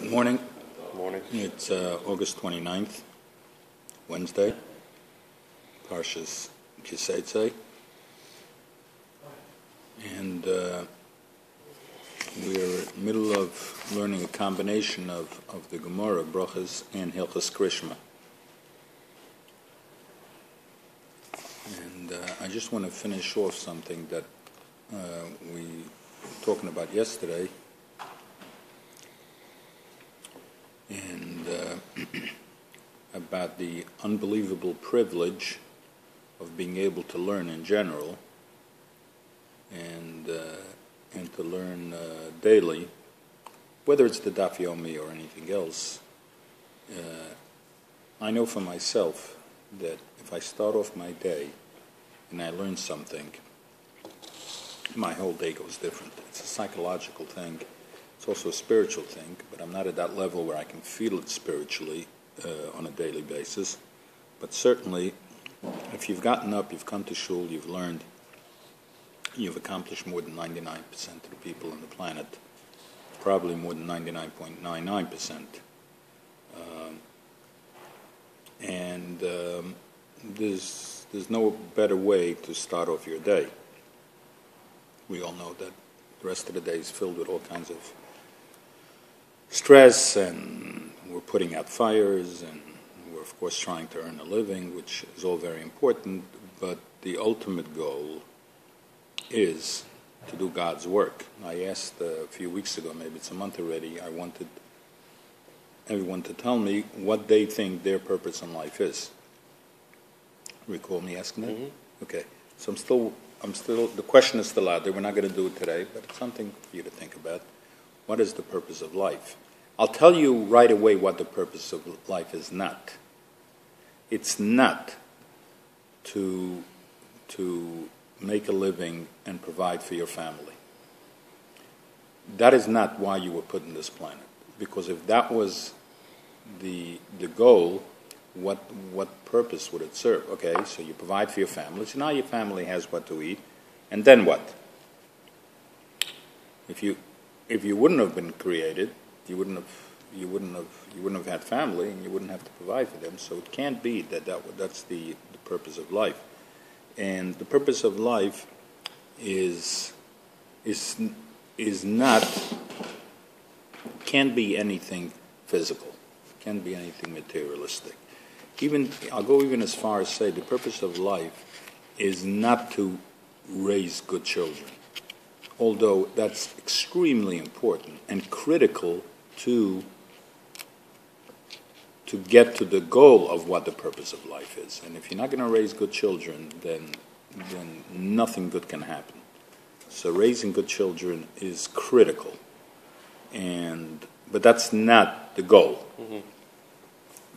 Good morning. Morning. It's August 29th, Wednesday, Parshas Kiseitzei, and we're in the middle of learning a combination of the Gemara, Brachas, and Hilchas Krishma. And I just want to finish off something that we were talking about yesterday, and about the unbelievable privilege of being able to learn in general, and to learn daily, whether it's the Daf Yomi or anything else. I know for myself that if I start off my day and I learn something, my whole day goes different. It's a psychological thing. It's also a spiritual thing, but I'm not at that level where I can feel it spiritually on a daily basis. But certainly, if you've gotten up, you've come to shul, you've learned, you've accomplished more than 99% of the people on the planet, probably more than 99.99%. There's no better way to start off your day. We all know that the rest of the day is filled with all kinds of stress, and we're putting out fires, and we're of course trying to earn a living, which is all very important, but the ultimate goal is to do God's work. I asked a few weeks ago, maybe it's a month already, I wanted everyone to tell me what they think their purpose in life is. Recall me asking that? Mm-hmm. Okay. So I'm still, the question is still out there. We're not going to do it today, but it's something for you to think about. What is the purpose of life? I'll tell you right away what the purpose of life is not. It's not to make a living and provide for your family. That is not why you were put on this planet. Because if that was the goal, what purpose would it serve? Okay, so you provide for your family. So now your family has what to eat, and then what? If you wouldn't have been created, you wouldn't have had family, and you wouldn't have to provide for them. So it can't be that's the purpose of life. And the purpose of life is not, can't be anything physical, can't be anything materialistic. I'll go even as far as say the purpose of life is not to raise good children, although that's extremely important and critical to get to the goal of what the purpose of life is. And if you're not going to raise good children, then nothing good can happen. So raising good children is critical, but that's not the goal. Mm-hmm.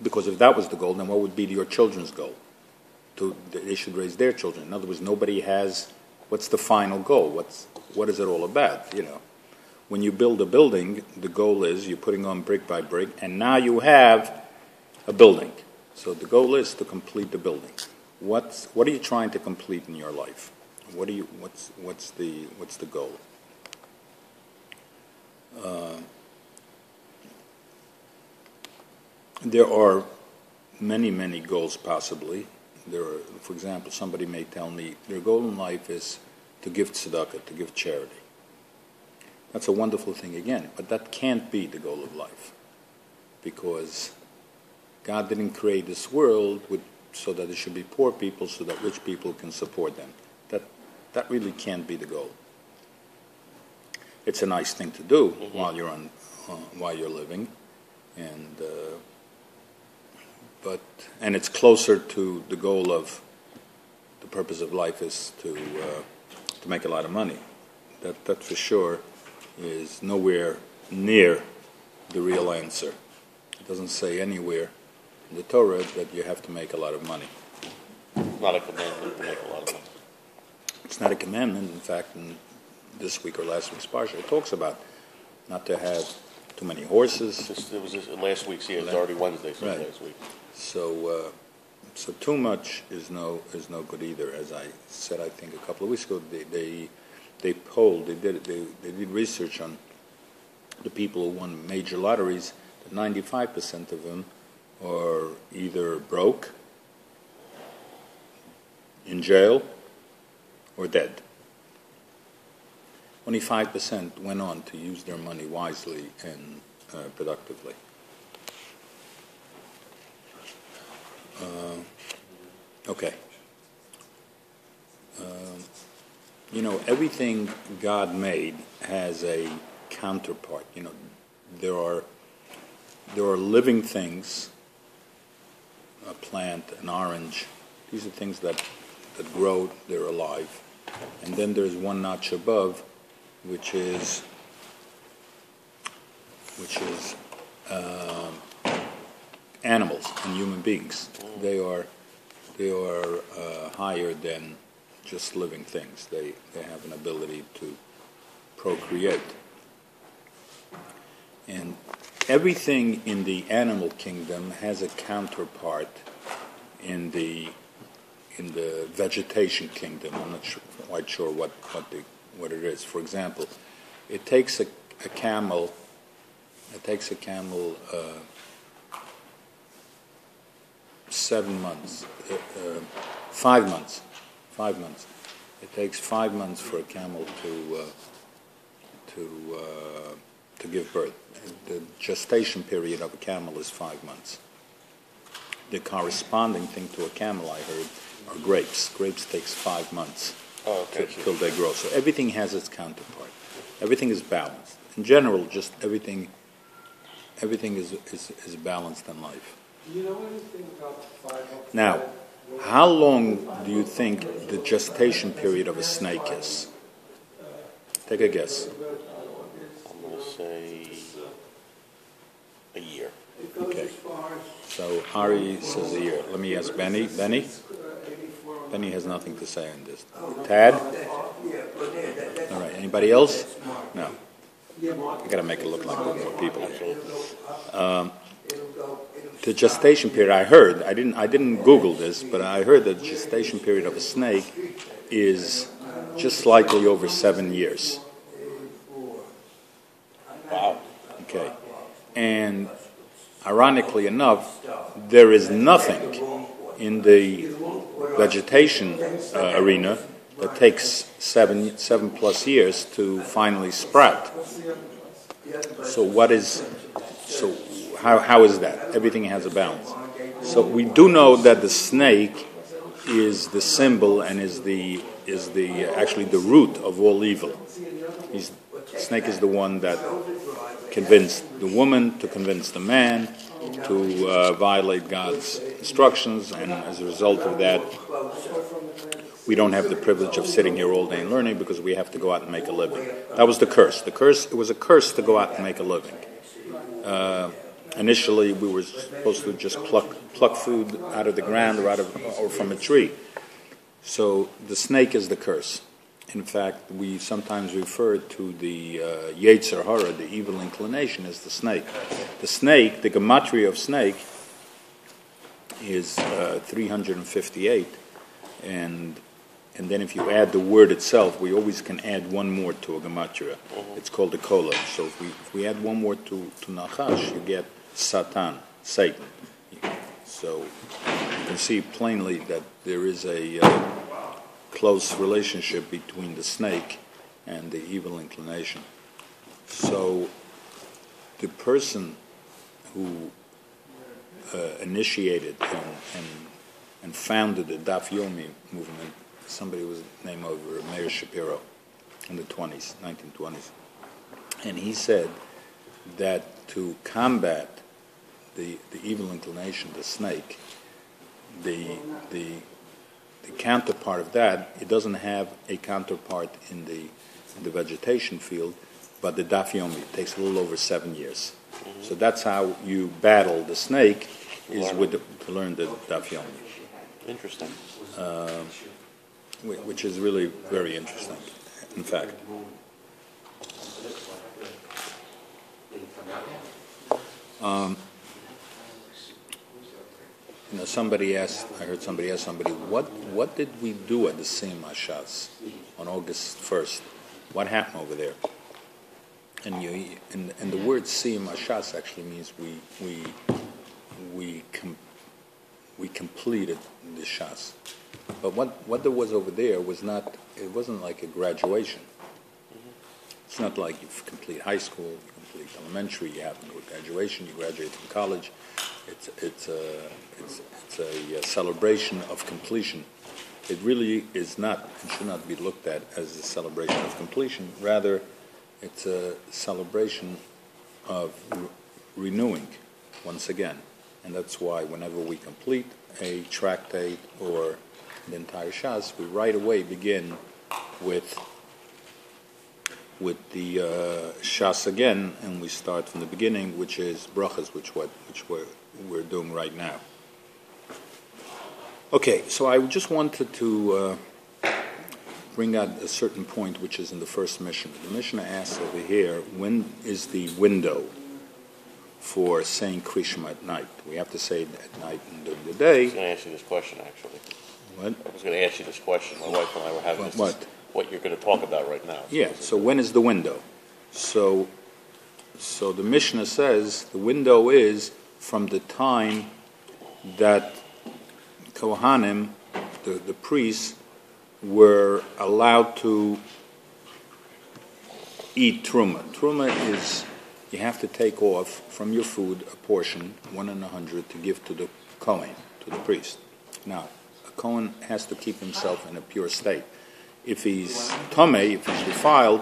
Because if that was the goal, then what would be your children's goal? They should raise their children. In other words, nobody has, what's the final goal? What is it all about? When you build a building, the goal is you're putting on brick by brick, and now you have a building. So the goal is to complete the building. What are you trying to complete in your life? What's the goal? There are many, many goals possibly. For example, somebody may tell me their goal in life is to give tzedakah, to give charity. That's a wonderful thing again, but that can't be the goal of life, because God didn't create this world so that there should be poor people, so that rich people can support them. That really can't be the goal. It's a nice thing to do mm-hmm. while you're living, and it's closer to the goal of the purpose of life is to make a lot of money. That for sure is nowhere near the real answer. It doesn't say anywhere in the Torah that you have to make a lot of money. Not a commandment to make a lot of money. It's not a commandment. In fact, in this week or last week's parsha, it talks about not to have too many horses. It was last week's. Yeah, it's already Wednesday, so right. Last week. So too much is no good either. As I said, I think a couple of weeks ago, they did research on the people who won major lotteries, 95% of them are either broke, in jail, or dead. Only 5% went on to use their money wisely and productively. Okay. Everything God made has a counterpart. There are living things, a plant, an orange. These are things that grow, they're alive. And then there's one notch above, which is animals and human beings. They are higher than just living things. They have an ability to procreate. And everything in the animal kingdom has a counterpart in the vegetation kingdom. I'm not quite sure what it is. For example, it takes a camel 7 months, 5 months. 5 months. It takes 5 months for a camel to give birth. The gestation period of a camel is 5 months. The corresponding thing to a camel, I heard, are grapes. Grapes takes 5 months till they grow. So everything has its counterpart. Everything is balanced. In general, just everything is balanced in life. Do you know anything about the 5 Now, how long do you think the gestation period of a snake is? Take a guess. I'm going to say a year. Okay. So Ari says a year. Let me ask Benny. Benny has nothing to say on this. Tad? All right. Anybody else? No. You got to make it look like there are more people. The gestation period, I heard, I didn't Google this, but I heard that the gestation period of a snake is just slightly over 7 years. Wow. Okay. And ironically enough, there is nothing in the vegetation arena that takes seven plus years to finally sprout. So how is that? Everything has a balance. So we do know that the snake is the symbol and is actually the root of all evil. The snake is the one that convinced the woman to convince the man to violate God's instructions, and as a result of that, we don't have the privilege of sitting here all day and learning because we have to go out and make a living. That was the curse. It was a curse to go out and make a living. Initially, we were supposed to just pluck food out of the ground or from a tree. So the snake is the curse. In fact, we sometimes refer to the Yetzer Hara, the evil inclination, as the snake. The snake, the gematria of snake, is 358, and then if you add the word itself, we always can add one more to a gematria. It's called a kolon. So if we add one more to Nachash, you get Satan, Satan. So you can see plainly that there is a close relationship between the snake and the evil inclination. So the person who initiated and founded the Daf Yomi movement, somebody was named over Meir Shapiro in the 1920s. And he said that to combat the evil inclination, the snake, the counterpart of that, it doesn't have a counterpart in the vegetation field, but the Daf Yomi. It takes a little over 7 years. So that's how you battle the snake, is to learn the Daf Yomi. Interesting. Which is really very interesting, in fact. I heard somebody ask somebody, what did we do at the Sima Shas on August 1st? What happened over there? and the word siyum hashas actually means we completed the shas. But what there was over there was not. It wasn't like a graduation. It's not like you complete high school, you complete elementary, you have a graduation, you graduate from college. It's a celebration of completion. It really is not and should not be looked at as a celebration of completion. Rather, it's a celebration of renewing once again. And that's why whenever we complete a tractate or the entire Shas, we right away begin with the Shas again, and we start from the beginning, which is brachas, which we're doing right now. Okay, so I just wanted to bring out a certain point, which is in the first Mishnah. The Mishnah asks over here, when is the window for saying Krishma at night? We have to say it at night and during the day. I was going to ask you this question, actually. What? I was going to ask you this question. My wife and I were having this. What you're going to talk about right now. Yeah, so when is the window? So the Mishnah says the window is from the time that Kohanim, the priests, were allowed to eat truma. Truma is you have to take off from your food a portion, 1 in 100, to give to the Kohen, to the priest. Now, a Kohen has to keep himself in a pure state. If he's tamei, if he's defiled,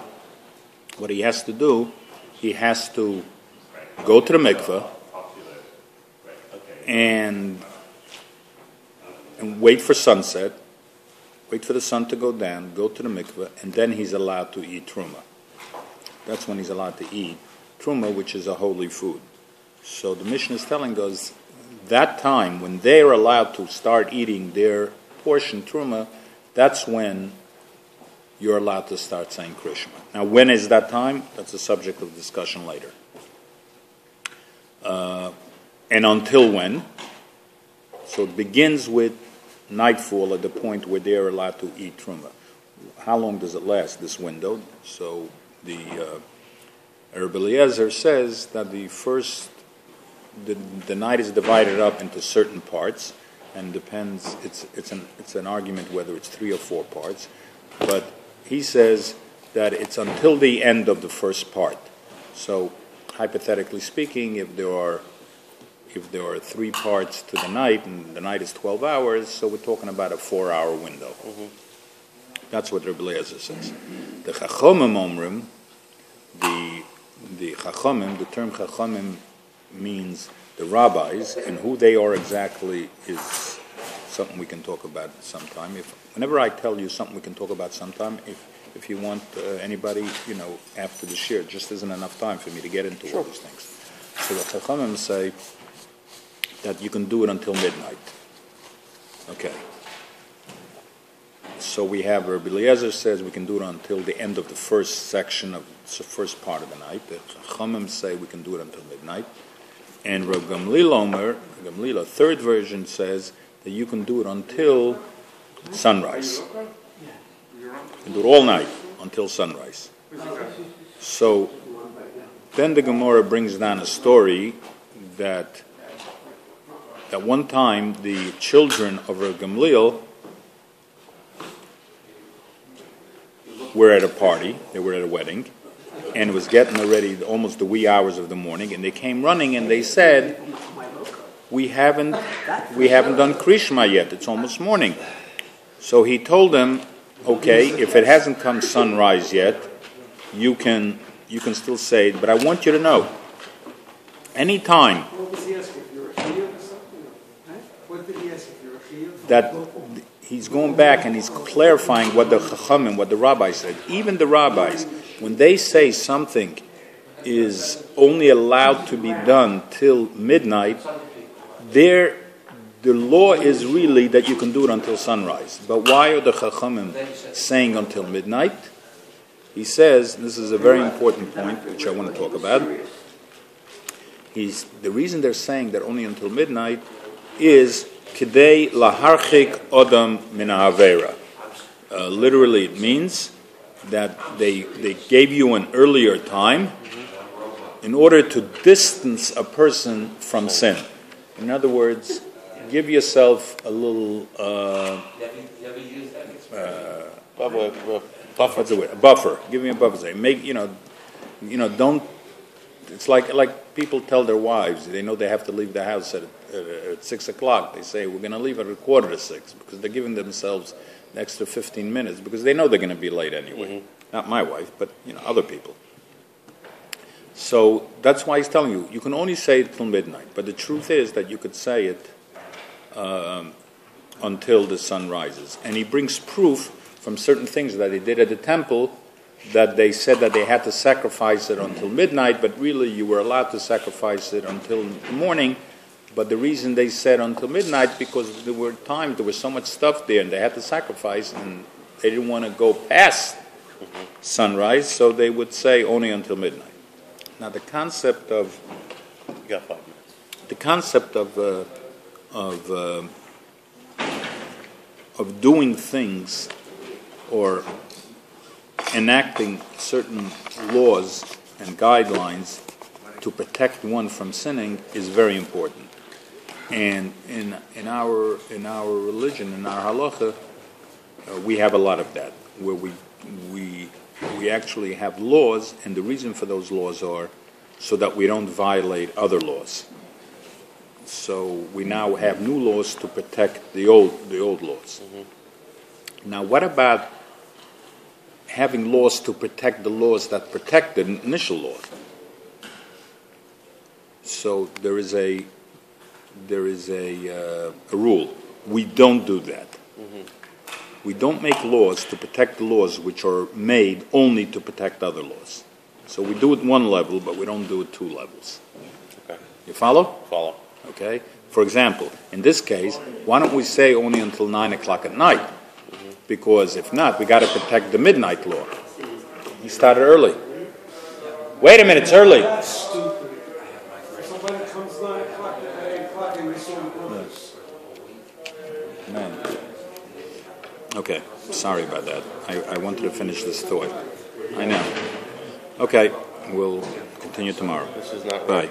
what he has to do, he has to go to the mikveh and wait for sunset, wait for the sun to go down, go to the mikveh, and then he's allowed to eat truma. That's when he's allowed to eat truma, which is a holy food. So the Mishnah is telling us that time when they're allowed to start eating their portion truma, that's when you're allowed to start saying Krishma. Now, when is that time? That's a subject of discussion later. And until when? So it begins with nightfall at the point where they're allowed to eat truma. How long does it last, this window? So the Rabbi Eliezer says that the night is divided up into certain parts, and depends. It's an argument whether it's 3 or 4 parts, but he says that it's until the end of the first part. So, hypothetically speaking, if there are 3 parts to the night, and the night is 12 hours, so we're talking about a 4-hour window. Mm-hmm. That's what Rabbi Eliezer says. The Chachamim Omrim, the Chachamim, the term Chachamim means the rabbis, and who they are exactly is something we can talk about sometime. Whenever I tell you something we can talk about sometime, if you want anybody, after the shiur, just isn't enough time for me to get into all these things. So the Chachamim say that you can do it until midnight. Okay. So we have Rabbi Eliezer says we can do it until the end of the first section of the first part of the night. The Chachamim say we can do it until midnight. And Rav Gamliel, a third version, says that you can do it until sunrise. You can do it all night until sunrise. So then the Gemara brings down a story that at one time the children of Rav Gamliel were at a party, they were at a wedding, and it was getting already almost the wee hours of the morning, and they came running and they said, we haven't done Krishma yet, it's almost morning. So he told them, okay, if it hasn't come sunrise yet, you can still say it, but I want you to know, any time that he's going back and he's clarifying what the Chachamim, what the rabbis said. Even the rabbis, when they say something is only allowed to be done till midnight, the law is really that you can do it until sunrise. But why are the Chachamim saying until midnight? He says, this is a very important point, which I want to talk about. The reason they're saying that only until midnight is Kidei laharchik odam min ha'avera. Literally, it means that they gave you an earlier time in order to distance a person from sin. In other words, give yourself a little Buffer. what's the word? A buffer. Give me a buffer. Say, make don't. It's like people tell their wives they know they have to leave the house at 6:00. They say we're going to leave at 5:45 because they're giving themselves an extra 15 minutes because they know they're going to be late anyway. Not my wife, but other people. So that's why he's telling you you can only say it till midnight. But the truth is that you could say it until the sun rises. And he brings proof from certain things that they did at the temple that they said that they had to sacrifice it until midnight, but really you were allowed to sacrifice it until the morning. But the reason they said until midnight because there were times there was so much stuff there and they had to sacrifice and they didn't want to go past sunrise, so they would say only until midnight. Now the concept of You got 5 minutes. the concept of doing things or enacting certain laws and guidelines to protect one from sinning is very important. And in our religion, in our halacha, we have a lot of that, where we actually have laws, and the reason for those laws are so that we don't violate other laws. So we now have new laws to protect the old laws. Now, what about having laws to protect the laws that protect the initial laws? So there is a rule. We don't do that. We don't make laws to protect the laws which are made only to protect other laws. So we do it one level, but we don't do it two levels. Okay. You follow? Follow. Okay. For example, in this case, why don't we say only until 9:00 at night? Because if not, we got to protect the midnight law. He started early. Wait a minute, it's early. That's stupid. So when it comes 9 o'clock to 8 o'clock and we saw numbers. Man. Okay, sorry about that. I wanted to finish this thought. I know. Okay, we'll continue tomorrow. This is not Bye.